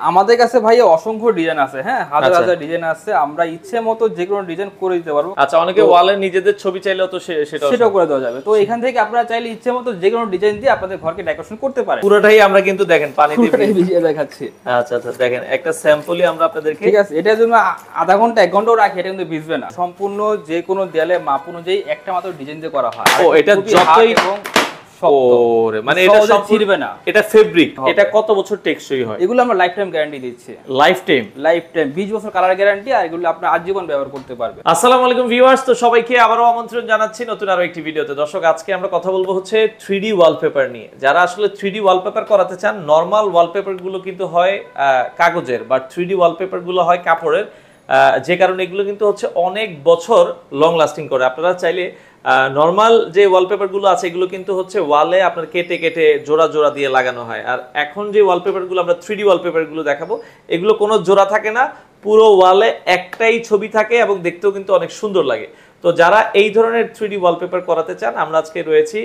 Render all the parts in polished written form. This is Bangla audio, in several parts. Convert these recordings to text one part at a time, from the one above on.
আমাদের কাছে ভাই অসংখ্য ডিজাইন আছে, হ্যাঁ, হাজার হাজার ডিজাইন আছে। আমরা ইচ্ছে মতো যে কোনো ডিজাইন করে দিতে পারবো। আচ্ছা, অনেকে ওয়ালে নিজেদের ছবি চাইলেও তো সেটাও করে দেওয়া যাবে। তো এখান থেকে আপনারা চাইলে ইচ্ছে মতো যে কোনো ডিজাইন দিয়ে আপনাদের ঘরকে ডেকোরেশন করতে পারেন। পুরোটাই আমরা কিন্তু দেখেন পানি দিয়ে ভিজিয়ে দেখাচ্ছি। আচ্ছা আচ্ছা, দেখেন একটা স্যাম্পলই আমরা আপনাদেরকে, ঠিক আছে, এটার জন্য আধা ঘন্টা 1 ঘন্টাও রাখি, এটা কিন্তু ভিজবে না। সম্পূর্ণ যে কোনো দেয়ালে মাপ অনুযায়ী একটা মাত্র ডিজাইন দিয়ে করা হয়। ও, এটা যতই ওরে মানে এটা সব ছিড়বে না, এটা ফেব্রিক। এটা কত বছর টেকসই হয়? এগুলো আমরা লাইফ টাইম গ্যারান্টি দিচ্ছি। লাইফ টাইম 20 বছর কালার গ্যারান্টি, আর এগুলো আপনি আজীবন ব্যবহার করতে পারবেন। আসসালামু আলাইকুম ভিউয়ার্স, তো সবাইকে আবারো আমন্ত্রণ জানাচ্ছি নতুন আরো একটি ভিডিওতে। দর্শক, আজকে আমরা কথা বলবো হচ্ছে 3D ওয়ালপেপার নিয়ে। যারা আসলে 3D ওয়ালপেপার করাতে চান, নরমাল ওয়ালপেপার গুলো কিন্তু হয় কাগজের, বা 3D ওয়ালপেপার গুলো হয় কাপড়ের, যে কারণে এগুলো কিন্তু হচ্ছে অনেক বছর লং লাস্টিং করে। আপনারা চাইলে নরমাল যে ওয়ালপেপার গুলো আছে এগুলো কিন্তু হচ্ছে ওয়ালে আপনার কেটে কেটে জোড়া জোড়া দিয়ে লাগানো হয়। আর এখন যে ওয়ালপেপার গুলো আমরা 3D ওয়ালপেপার গুলো দেখাবো, এগুলো কোনো জোড়া থাকে না, পুরো ওয়ালে একটাই ছবি থাকে এবং দেখতেও কিন্তু অনেক সুন্দর লাগে। তো যারা এই ধরনের 3D ওয়ালপেপার করাতে চান, আমরা আজকে রয়েছি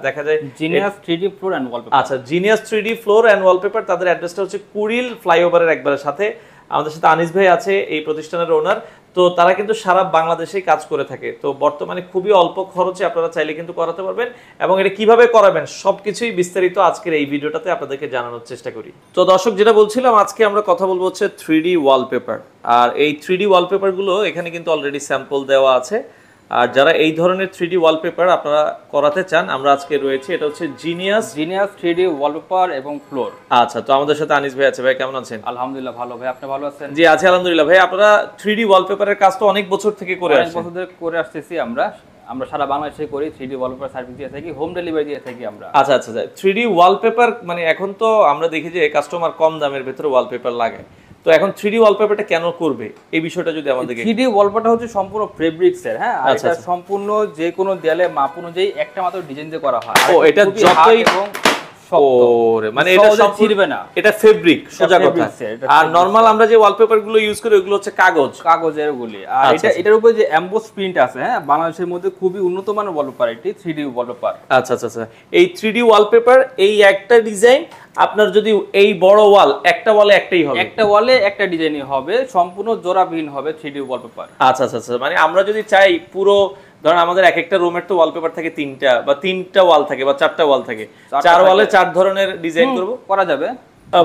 দেখা যায় genius 3D floor and wallpaper. আচ্ছা, genius 3D floor and wallpaper, তাদের অ্যাড্রেসটা হচ্ছে কুড়িল ফ্লাইওভারের একবারে সাথে। আমাদের সাথে আনিস ভাই আছে, এই প্রতিষ্ঠানের ওনার। তো তারা কিন্তু সারা বাংলাদেশেই কাজ করে থাকে। তো বর্তমানে খুবই অল্প খরচে আপনারা চাইলে কিন্তু করাতে পারবেন, এবং এটা কিভাবে করাবেন সবকিছুই বিস্তারিত আজকের এই ভিডিওটাতে আপনাদেরকে জানানোর চেষ্টা করি। তো দর্শক, যেটা বলছিলাম, আজকে আমরা কথা বলবো হচ্ছে 3D ওয়ালপেপার। আর এই 3D ওয়ালপেপার গুলো এখানে কিন্তু অলরেডি স্যাম্পল দেওয়া আছে। আর যারা এই ধরনের 3D ওয়ালপেপার আপনারা করাতে চান, আমরা আজকে রয়েছে, এটা হচ্ছে জিনিয়াস 3D ওয়ালপেপার এবং ফ্লোর। আচ্ছা, তো আমাদের সাথে আনিস ভাই আছে। ভাই কেমন আছেন? আলহামদুলিল্লাহ ভালো। ভাই আপনি ভালো আছেন? জি আছি আলহামদুলিল্লাহ। ভাই, আপনারা 3D ওয়ালপেপারের কাজ তো অনেক বছর থেকে করে আসছেন। অনেক বছর ধরে করে আসতেছি আমরা সারা বাংলাদেশে করি। 3D ওয়ালপেপার সার্ভিস দিয়ে থাকি, হোম ডেলিভারি দিয়ে থাকি আমরা। আচ্ছা আচ্ছা, 3D ওয়ালপেপার মানে এখন তো আমরা দেখি যে কাস্টমার কম দামের ভিতরে ওয়ালপেপার লাগায়। তো এখন 3D ওয়ালপেপারটা কেন করবে, এই বিষয়টা যদি আমাদেরকে। 3D ওয়ালপেপারটা হচ্ছে সম্পূর্ণ ফেব্রিক্সের, হ্যাঁ, আর এটা সম্পূর্ণ যে কোনো দেয়ালে মাপ অনুযায়ী একটা মাত্র ডিজাইন দিয়ে করা হয়। ও, এটা যতই ওরে মানে এটা সব ছিড়বে না, এটা ফেব্রিক, সোজা কথা। আর নরমাল আমরা যে ওয়ালপেপার গুলো ইউজ করি ওগুলো হচ্ছে কাগজের গুলি। আর এটার উপরে যে এমবোস প্রিন্ট আছে, হ্যাঁ, বাংলাদেশের মধ্যে খুবই উন্নত মানের ওয়ালপেপার এটি 3D ওয়ালপেপার। আচ্ছা আচ্ছা আচ্ছা, এই 3D ওয়ালপেপার, এই একটা ডিজাইন আপনার যদি এই বড় ওয়াল, একটা ওয়ালে একটাই হবে, একটা ওয়ালে একটা ডিজাইনই হবে, সম্পূর্ণ জোড়াবিহীন হবে 3D ওয়ালপেপার। আচ্ছা আচ্ছা আচ্ছা, মানে আমরা যদি চাই পুরো, ধরেন আমাদের এক একটা রুমের তো ওয়ালপেপার থাকে 3টা বা 3টা ওয়াল থাকে বা 4টা ওয়াল থাকে, 4 ওয়ালে 4 ধরনের ডিজাইন করব, করা যাবে,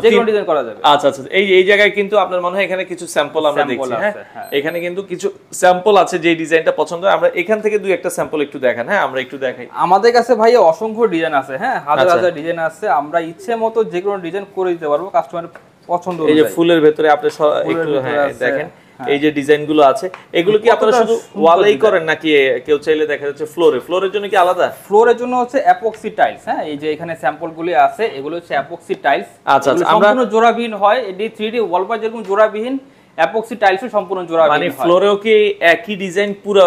যে কোনো ডিজাইন করা যাবে। আচ্ছা আচ্ছা, এই জায়গায় কিন্তু আপনার মনে হয় এখানে কিছু স্যাম্পল আমরা দেখছি, হ্যাঁ, এখানে কিন্তু কিছু স্যাম্পল আছে, যে ডিজাইনটা পছন্দ হয় আমরা এখান থেকে দুই একটা স্যাম্পল একটু দেখান। হ্যাঁ, আমরা একটু দেখাই। আমাদের কাছে ভাই অসংখ্য ডিজাইন আছে, হ্যাঁ, হাজার হাজার ডিজাইন আছে। আমরা ইচ্ছে মতো যে কোনো ডিজাইন করে দিতে পারবো কাস্টমারের পছন্দ অনুযায়ী। এই যে ফুলের ভেতরে আপনি একটু, হ্যাঁ দেখেন, এই যে ডিজাইন গুলো আছে, এগুলো কি আপনারা শুধু ওয়ালেই করেন নাকি কেউ চাইলে দেখা যাচ্ছে ফ্লোরের জন্য কি আলাদা? ফ্লোরের জন্য হচ্ছে অ্যাপক্সি টাইলস, হ্যাঁ, এই যে এখানে স্যাম্পল গুলি আছে, এগুলো হচ্ছে অ্যাপক্সি টাইলস। আচ্ছা আচ্ছা, সম্পূর্ণ জোড়াবিহীন হয়। এটি 3D ওয়ালপেপার যেরকম জোড়াবিহীন, অ্যাপক্সি টাইলসও সম্পূর্ণ জোড়াবিহীন। মানে ফ্লোরেও কি একই ডিজাইন পুরো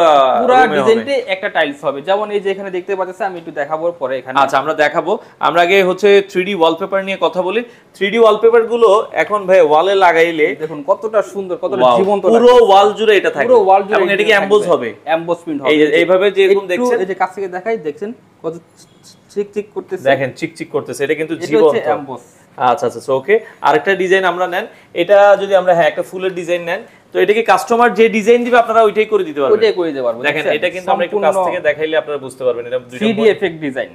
ডিজাইনতে একটা টাইলস হবে, যেমন এই যে এখানে দেখতে পাচ্ছেন, আমি একটু দেখাবো পরে এখানে। আচ্ছা, আমরা দেখাবো। আমরা আগে হচ্ছে 3D ওয়ালপেপার নিয়ে কথা বলি। 3D ওয়ালপেপার গুলো এখন ভাই ওয়ালে লাগাইলে দেখুন কতটা সুন্দর, কতটা জীবন্ত, পুরো ওয়াল জুড়ে এটা থাকবে, পুরো ওয়াল জুড়ে। এবং এটা কি এমবোস হবে? এমবোস প্রিন্ট হবে। এইভাবে যে এরকম দেখছেন, এই যে কাছ থেকে দেখাই, দেখছেন কত চিকচিক করতেছে, দেখেন চিকচিক করতেছে, এটা কিন্তু জীবন্ত এমবোস। আচ্ছা আচ্ছা, ওকে। আরেকটা ডিজাইন আমরা নেন, এটা যদি আমরা, হ্যাঁ, একটা ফুলের ডিজাইন নেন, তো এটা কি কাস্টমার যে ডিজাইন দিবে আপনারা ওইটাই করে দিতে পারবেন? ওইটাই করে দিতে পারবো। দেখেন, এটা কিন্তু আমরা একটু কাছ থেকে দেখাইলে আপনারা বুঝতে পারবেন, এটা 3D এফেক্ট ডিজাইন।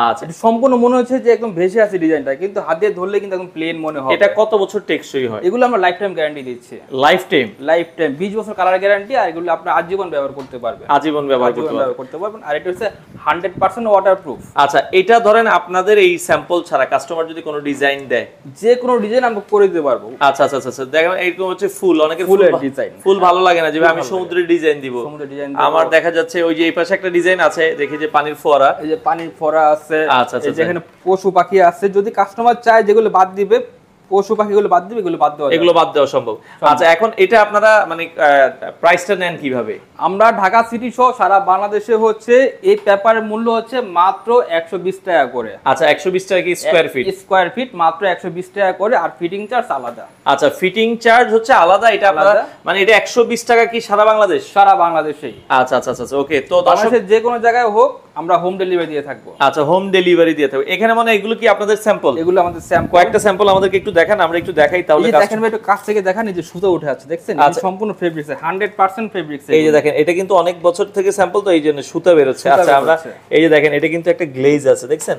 আচ্ছা, এটা সম্পূর্ণ মনে হচ্ছে যে একদম ভেসে আছে ডিজাইনটা, কিন্তু হাত দিয়ে ধরলে কিন্তু একদম প্লেন মনে হবে। এটা কত বছর টেকসই হয়? এগুলো আমরা লাইফ টাইম গ্যারান্টি দিচ্ছি। লাইফ টাইম 20 বছর কালার গ্যারান্টি, আর এগুলো আপনি আজীবন ব্যবহার করতে পারবেন। আজীবন ব্যবহার করতে পারবেন। আর এটা হচ্ছে 100% ওয়াটারপ্রুফ। আচ্ছা, এটা ধরেন আপনাদের এই স্যাম্পল ছাড়া কাস্টমার যদি কোনো ডিজাইন দেয়, যে কোনো ডিজাইন আমরা করে দিতে পারবো। আচ্ছা আচ্ছা আচ্ছা, দেখেন এরকম হচ্ছে ফুল, অনেকের ফুলের ডিজাইন, ফুল ভালো লাগে না, যে আমি সমুদ্রের ডিজাইন দিব। আমার দেখা যাচ্ছে ওই যে এই পাশে একটা ডিজাইন আছে, দেখি যে পানির ফোয়ারা, এই যে পানির ফোয়ারা আছে। আচ্ছা আচ্ছা, যেখানে পশু পাখি আছে, যদি কাস্টমার চায় যেগুলো বাদ দিবে, পশু পাখিগুলো বাদ দিবে, এগুলো বাদ দেওয়া সম্ভব। আচ্ছা, এখন এটা আপনারা মানে প্রাইসটা নেন কিভাবে? আমরা ঢাকা সিটি সহ সারা বাংলাদেশে হচ্ছে এই পেপারের মূল্য হচ্ছে মাত্র 120 টাকা করে। আচ্ছা, 120 টাকা কি স্কয়ার ফিট মাত্র 120 টাকা করে, আর ফিটিং চার্জ আলাদা। আচ্ছা, ফিটিং চার্জ হচ্ছে আলাদা, এটা আপনারা মানে এটা 120 টাকা কি সারা বাংলাদেশ? সারা বাংলাদেশেই। আচ্ছা আচ্ছা আচ্ছা, ওকে। তো বাংলাদেশের যে কোনো জায়গায় হোক আমরা হোম ডেলিভারি দিয়ে থাকবো। আচ্ছা, হোম ডেলিভারি দিয়ে থাকবে। এখানে মানে এগুলো কি আপনাদের স্যাম্পল? এগুলো আমাদের স্যাম্পল। কয়েকটা স্যাম্পল আমাদেরকে একটু দেখান, আমরা একটু দেখাই তাহলে। এই যে দেখেন ভাই, একটু কাছ থেকে দেখান, এই যে সুতা উঠে আছে দেখছেন, এই সম্পূর্ণ ফেব্রিক্স, 100% ফেব্রিক্স। এই যে দেখেন, এটা কিন্তু অনেক বছর থেকে স্যাম্পল, তো এই জন্য সুতা বের হচ্ছে। আচ্ছা, আমরা এই যে দেখেন, এটা কিন্তু একটা গ্লেজ আছে দেখছেন,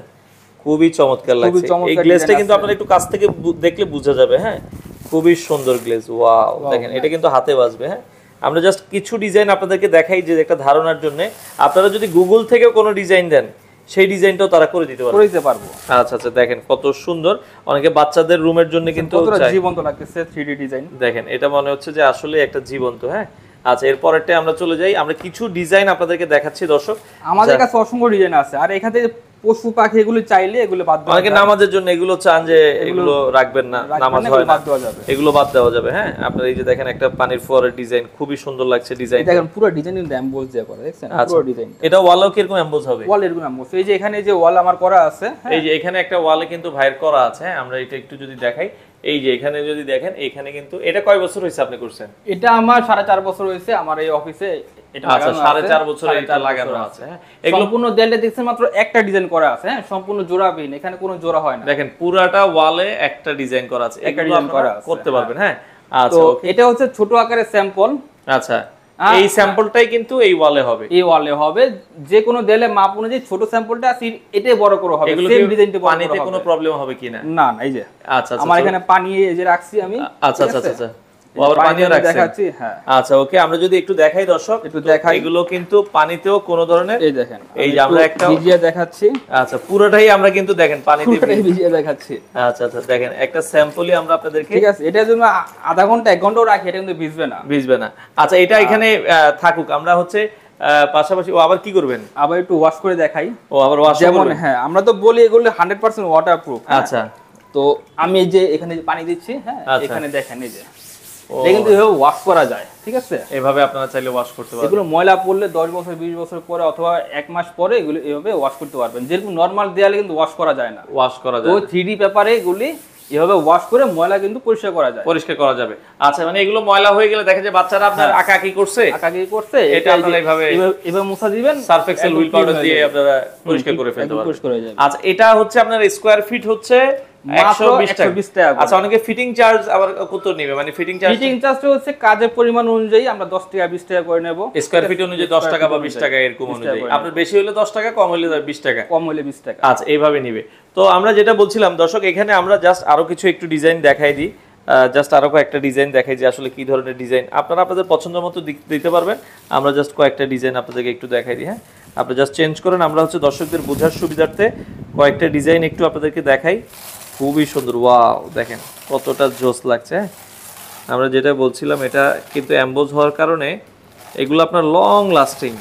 খুবই চমৎকার লাগছে। এই গ্লেজটা কিন্তু আপনারা একটু কাছ থেকে দেখলে বোঝা যাবে। হ্যাঁ, খুবই সুন্দর গ্লেজ। ওয়াও, দেখেন এটা কিন্তু হাতে বাজবে। হ্যাঁ, আমরা জাস্ট কিছু ডিজাইন আপনাদেরকে দেখাই যে একটা ধারণার জন্য। আপনারা যদি গুগল থেকে কোনো ডিজাইন দেন, সেই ডিজাইনটাও তারা করে দিতে পারবো। আচ্ছা আচ্ছা, দেখেন কত সুন্দর। অনেকে বাচ্চাদের রুমের জন্য কিন্তু জীবন্ত লাগতেছে 3D ডিজাইন। দেখেন, এটা মনে হচ্ছে যে আসলে একটা জীবন্ত। হ্যাঁ, আচ্ছা, এরপরেরটা আমরা চলে যাই। আমরা কিছু ডিজাইন আপনাদেরকে দেখাচ্ছি দর্শক। আমাদের কাছে অসংখ্য ডিজাইন আছে, আর এখানে পশু পাখি এগুলো চাইলে এগুলো বাদ দেওয়া, অনেকে নামাজের জন্য এগুলো চান যে এগুলো রাখবেন না, নামাজ হয় না, এগুলো বাদ দেওয়া যাবে। হ্যাঁ, আপনারা এই যে দেখেন একটা পানির ফোয়ারের ডিজাইন, খুবই সুন্দর লাগছে ডিজাইন। দেখেন পুরো ডিজাইন কিন্তু এমবোস দিয়ে করা, দেখছেন পুরো ডিজাইন। এটা ওয়ালও কি এরকম এমবোস হবে? ওয়াল এরকম এমবোস। এই যে এখানে যে ওয়াল আমার করা আছে, এই যে এখানে একটা ওয়ালে কিন্তু ভাইয়ের করা আছে। হ্যাঁ, আমরা এটা একটু যদি দেখাই, এই যে এখানে যদি দেখেন, এখানে কিন্তু এটা কয় বছর হয়েছে আপনি করছেন? এটা আমার 4.5 বছর হয়েছে আমার এই অফিসে। এটা আচ্ছা, 4.5 বছর এটা লাগানো আছে। হ্যাঁ, এগুলো সম্পূর্ণ দেয়ালে দেখছেন মাত্র একটা ডিজাইন করা আছে। হ্যাঁ, সম্পূর্ণ জোড়াবিহীন, এখানে কোনো জোড়া হয় না। দেখেন পুরাটা ওয়ালে একটা ডিজাইন করা আছে, একটা ডিজাইন করা আছে, করতে পারবেন। হ্যাঁ, আচ্ছা, এটা হচ্ছে ছোট আকারের স্যাম্পল। আচ্ছা, এই স্যাম্পলটাই কিন্তু এই ওয়ালে হবে। এই ওয়ালে হবে, যে কোনো দেয়ালে মাপ অনুযায়ী ছোট স্যাম্পলটা আছে এটাই বড় করে হবে। সেম ডিজাইনটা বড় পানিতে কোনো প্রবলেম হবে কিনা? না না, এই যে আচ্ছা আমার এখানে পানি এই যে রাখছি আমি। আচ্ছা আচ্ছা আচ্ছা, ওভার পানিও রাখছেন, দেখাচ্ছি। হ্যাঁ, আচ্ছা, ওকে, আমরা যদি একটু দেখাই দর্শক, একটু দেখাই। এগুলো কিন্তু পানিতেও কোনো ধরনের, এই দেখেন, এই যে আমরা একটা ভিজিয়ে দেখাচ্ছি। আচ্ছা, পুরোটাই আমরা কিন্তু দেখেন পানিতে ভিজিয়ে দেখাচ্ছি। আচ্ছা আচ্ছা, দেখেন একটা স্যাম্পলই আমরা আপনাদেরকে, ঠিক আছে, এটার জন্য আধা ঘন্টা 1 ঘন্টাও রাখি, এটা কিন্তু ভিজবে না। আচ্ছা, এটা এখানে থাকুক। আমরা হচ্ছে পাশাপাশি ও আবার কি করবেন? আবার একটু ওয়াশ করে দেখাই। ও আবার ওয়াশ যেমন, হ্যাঁ, আমরা তো বলি এগুলো 100% ওয়াটারপ্রুফ। আচ্ছা, তো আমি এই যে এখানে পানি দিচ্ছি। হ্যাঁ, এখানে দেখেন এই যে এটা কিন্তু এভাবে ওয়াশ করা যায়। ঠিক আছে, এভাবে আপনারা চাইলে ওয়াশ করতে পারবেন। এগুলো ময়লা পড়লে 10 বছর 20 বছর পরে অথবা 1 মাস পরে এগুলো এভাবে ওয়াশ করতে পারবেন। যেরকম নরমাল দেয়ালে কিন্তু ওয়াশ করা যায় না, ওয়াশ করা যায়। তো 3D পেপারে এগুলি এভাবে ওয়াশ করে ময়লা কিন্তু পরিষ্কার করা যাবে। আচ্ছা, মানে এগুলো ময়লা হয়ে গেলে দেখা যায় বাচ্চারা আপনার আঁকাআঁকি করছে, এটা আপনারা এভাবে মুছা দিবেন, সার্ফ এক্সেল হুইল পাউডার দিয়ে আপনারা পরিষ্কার করে ফেলতে পারবেন। আচ্ছা, এটা হচ্ছে আপনার স্কয়ার ফিট হচ্ছে 120 টাকা। আচ্ছা, অনেকে ফিটিং চার্জ আবার কত নেবে? মানে ফিটিং চার্জটা হচ্ছে কাজের পরিমাণ অনুযায়ী আমরা 10 টাকা 20 টাকা করে নেব। স্কয়ার ফিট অনুযায়ী 10 টাকা বা 20 টাকা এরকম অনুযায়ী। আপনার বেশি হলে 10 টাকা, কম হলে 20 টাকা, কম হলে 20 টাকা। আচ্ছা, এইভাবে নিবে। তো আমরা যেটা বলছিলাম দর্শক, এখানে আমরা জাস্ট আরো কিছু একটু ডিজাইন দেখাই দিই। জাস্ট আরো কয়েকটা ডিজাইন দেখাই যে আসলে কি ধরনের ডিজাইন আপনারা আপনাদের পছন্দ মতো দিতে পারবেন। আমরা জাস্ট কয়েকটা ডিজাইন আপনাদেরকে একটু দেখাই দিই। হ্যাঁ, আপনি জাস্ট চেঞ্জ করেন। আমরা হচ্ছে দর্শকদের বোঝার সুবিধার্থে কয়েকটা ডিজাইন একটু আপনাদেরকে দেখাই। খুবই সুন্দর, ওয়াও, দেখেন কতটা জোস লাগছে। আমরা যেটা বলছিলাম, এটা কিন্তু এমবোজ হওয়ার কারণে এগুলো আপনার লং লাস্টিং।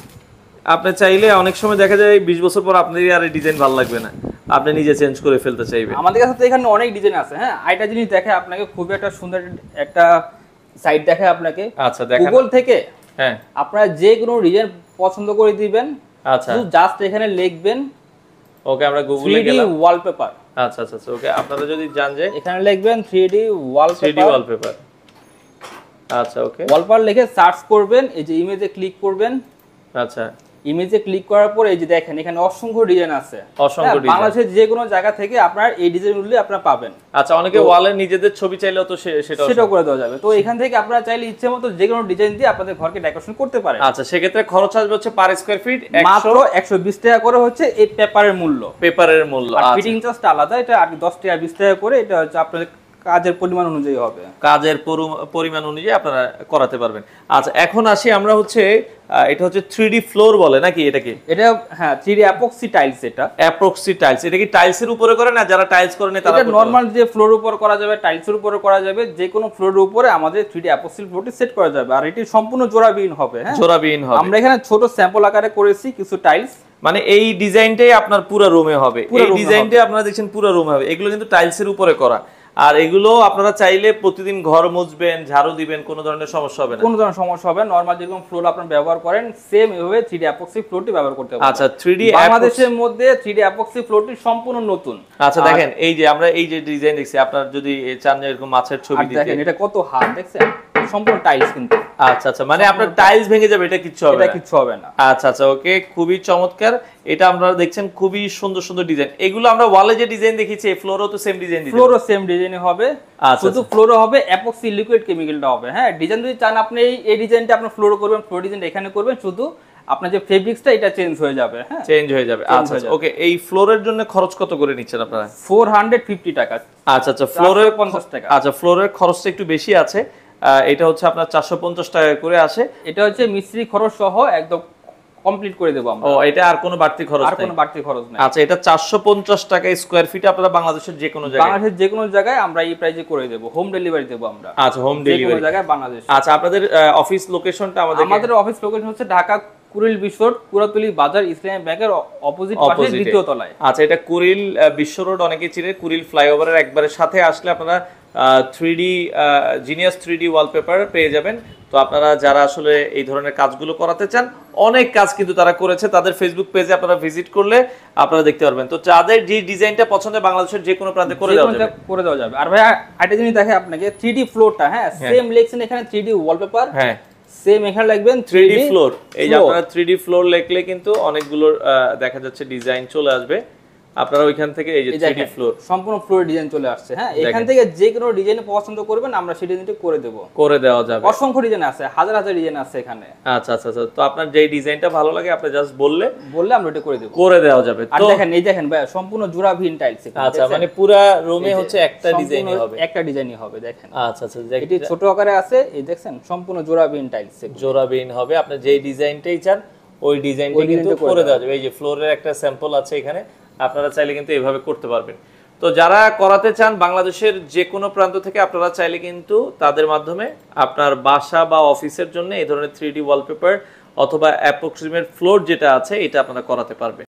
আপনি চাইলে অনেক সময় দেখা যায় 20 বছর পর আপনারই আর এই ডিজাইন ভালো লাগবে না, আপনি নিজে চেঞ্জ করে ফেলতে চাইবেন। আমাদের কাছে তো এখানে অনেক ডিজাইন আছে। হ্যাঁ, আইটা জিনিস দেখে আপনাকে খুব একটা সুন্দর একটা সাইট দেখে আপনাকে। আচ্ছা, দেখেন গুগল থেকে, হ্যাঁ, আপনারা যে কোনো ডিজাইন পছন্দ করে দিবেন। আচ্ছা, জাস্ট এখানে লিখবেন, ওকে, আমরা গুগলে গেলাম, 3D ওয়ালপেপার। আচ্ছা আচ্ছা আচ্ছা, ওকে, আপনারা যদি জান যে এখানে লিখবেন 3D ওয়ালপেপার। আচ্ছা, ওকে, ওয়ালপেপার লিখে সার্চ করবেন, এই যে ইমেজে ক্লিক করবেন। আচ্ছা, ইমেজে ক্লিক করার পর এই যে দেখেন এখানে অসংখ্য ডিজাইন আছে, অসংখ্য ডিজাইন। বাংলাদেশের যে কোনো জায়গা থেকে আপনার এই ডিজাইনগুলো আপনারা পাবেন। আচ্ছা, অনেকে ওয়ালে নিজেদের ছবি চাইলেও তো সেটাও করে দেওয়া যাবে। তো এখান থেকে আপনারা চাইলে ইচ্ছে মতো যে কোনো ডিজাইন দিয়ে আপনাদের ঘরকে ডেকোরেশন করতে পারেন। আচ্ছা, সেক্ষেত্রে খরচ আসবে হচ্ছে পার স্কয়ার ফিট মাত্র 120 টাকা করে হচ্ছে এই পেপারের মূল্য। আর ফিটিং চার্জটা আলাদা, এটা আর 10 টাকা 20 টাকা করে, এটা হচ্ছে আপনাদের কাজের পরিমাণ অনুযায়ী হবে, কাজের পরিমাণ অনুযায়ী আপনারা করাতে পারবেন। আচ্ছা, এখন আসি আমরা হচ্ছে এটা হচ্ছে 3D ফ্লোর বলে নাকি এটাকে? এটা, হ্যাঁ, 3D অ্যাপক্সি টাইলস। এটা অ্যাপক্সি টাইলস। এটা কি টাইলসের উপরে করে না? যারা টাইলস করে না তারা এটা নরমাল যে ফ্লোর উপর করা যাবে, টাইলসের উপরে করা যাবে, যে কোনো ফ্লোরের উপরে আমাদের 3D অ্যাপক্সি ফ্লোরটি সেট করা যাবে। আর এটি সম্পূর্ণ জোড়াবিহীন হবে। হ্যাঁ, জোড়াবিহীন হবে। আমরা এখানে ছোট স্যাম্পল আকারে করেছি কিছু টাইলস, মানে এই ডিজাইনটাই আপনার পুরো রুমে হবে। এই ডিজাইনটাই আপনারা দেখছেন পুরো রুমে হবে। এগুলো কিন্তু টাইলসের উপরে করা। আর এগুলো আপনারা চাইলে প্রতিদিন ঘর মুছবেন, ঝাড়ু দিবেন, কোনো ধরনের সমস্যা হবে না। কোনো ধরনের সমস্যা হবে না। নরমাল যেরকম ফ্লোর আপনারা ব্যবহার করেন সেম এভাবে 3D অ্যাপক্সি ফ্লোরটি ব্যবহার করতে পারবেন। আচ্ছা, 3D বাংলাদেশের মধ্যে 3D অ্যাপক্সি ফ্লোরটি সম্পূর্ণ নতুন। আচ্ছা, দেখেন এই যে আমরা এই যে ডিজাইন দেখছি, আপনারা যদি চান যে এরকম মাছের ছবি দিতে, দেখেন এটা কত হাত, দেখছেন সম্পূর্ণ টাইলস কিন্তু। আচ্ছা আচ্ছা, মানে আপনার টাইলস ভেঙে যাবে, এটা কিচ্ছু হবে না? এটা কিচ্ছু হবে না। আচ্ছা আচ্ছা, ওকে, খুবই চমৎকার। এটা আপনারা দেখছেন খুবই সুন্দর সুন্দর ডিজাইন। এগুলো আমরা ওয়ালে যে ডিজাইন দেখেছি, এই ফ্লোরও তো সেম ডিজাইন দিবেন? ফ্লোরও সেম ডিজাইনই হবে, আচ্ছা, শুধু ফ্লোরও হবে এপক্সি লিকুইড কেমিক্যালটা হবে। হ্যাঁ, ডিজাইন যদি চান আপনি এই ডিজাইনটা আপনি ফ্লোরও করবেন, ফ্লোর ডিজাইনটা এখানে করবেন, শুধু আপনার যে ফেব্রিক্সটা এটা চেঞ্জ হয়ে যাবে। হ্যাঁ, চেঞ্জ হয়ে যাবে। আচ্ছা ওকে, এই ফ্লোরের জন্য খরচ কত করে নিচ্ছেন আপনারা? 450 টাকা। আচ্ছা আচ্ছা, ফ্লোরের 50 টাকা। আচ্ছা, ফ্লোরের খরচটা একটু বেশি আছে, এটা হচ্ছে আপনার 450 টাকা করে আসে। এটা হচ্ছে মিস্ত্রি খরচ সহ একদম কমপ্লিট করে দেব আমরা। ও, এটা আর কোনো বাড়তি খরচ আর কোনো বাড়তি খরচ নেই। আচ্ছা, এটা 450 টাকা স্কয়ার ফিট আপনারা বাংলাদেশের যে কোনো জায়গায়? বাংলাদেশের যে কোনো জায়গায় আমরা এই প্রাইসে করে দেব, হোম ডেলিভারি দেব আমরা। আচ্ছা, হোম যে ডেলিভারি কোনো জায়গায় বাংলাদেশ। আচ্ছা, আপনাদের অফিস লোকেশনটা আমাদের অফিস লোকেশন হচ্ছে ঢাকা কুড়িল বিশ্ব রোড, কুড়াতলি বাজার, ইসলামী ব্যাংকের অপোজিট পাশে দ্বিতীয় তলায়। আচ্ছা, এটা কুড়িল বিশ্ব রোড, অনেকে চিনে, কুড়িল ফ্লাইওভারের একবারে সাথে আসলে আপনারা 3D জিনিয়াস 3D ওয়ালপেপার পেয়ে যাবেন। তো আপনারা যারা আসলে এই ধরনের কাজগুলো করাতে চান, অনেক কাজ কিন্তু তারা করেছে, তাদের ফেসবুক পেজে আপনারা ভিজিট করলে আপনারা দেখতে পারবেন। তো যাদের যে ডিজাইনটা পছন্দ বাংলাদেশের যে কোনো প্রান্তে করে দেওয়া যাবে। আর ভাই আরেকটা জিনিস দেখে আপনাকে 3D ফ্লোরটা, হ্যাঁ সেম লেখছেন এখানে 3D ওয়ালপেপার, হ্যাঁ সেম এখানে লিখবেন 3D ফ্লোর। এই যে আপনারা 3D ফ্লোর লিখলে কিন্তু অনেকগুলো দেখা যাচ্ছে ডিজাইন চলে আসবে। আপনারা ওইখান থেকে এই যে 3D ফ্লোর, সম্পূর্ণ ফ্লোর ডিজাইন চলে আসছে। হ্যাঁ, এখান থেকে যে কোনো ডিজাইন পছন্দ করবেন আমরা সেই ডিজাইনটা করে দেওয়া যাবে। অসংখ্য ডিজাইন আছে, হাজার হাজার ডিজাইন আছে এখানে। আচ্ছা আচ্ছা আচ্ছা, তো আপনার যেই ডিজাইনটা ভালো লাগে আপনি জাস্ট বললে আমরা এটা করে দেওয়া যাবে। আর দেখেন এই দেখেন ভাই, সম্পূর্ণ জোড়া ভিন টাইলস। আচ্ছা, মানে পুরো রুমে হচ্ছে একটা ডিজাইনই হবে? একটা ডিজাইনই হবে, দেখেন। আচ্ছা আচ্ছা, এটি ছোট আকারে আছে, এই দেখছেন সম্পূর্ণ জোড়া ভিন টাইলস। জোড়া ভিন হবে, আপনি যেই ডিজাইনটাই চান ওই ডিজাইনটা কিন্তু করে দেওয়া যাবে। এই যে ফ্লোরের একটা স্যাম্পল আছে এখানে, আপনারা চাইলে কিন্তু এইভাবে করতে পারবেন। তো যারা করাতে চান বাংলাদেশের যে কোনো প্রান্ত থেকে, আপনারা চাইলে কিন্তু তাদের মাধ্যমে আপনার বাসা বা অফিসের জন্য এই ধরনের 3D ওয়ালপেপার অথবা অ্যাপ্রক্সিমেট ফ্লোর যেটা আছে এটা আপনারা করাতে পারবেন।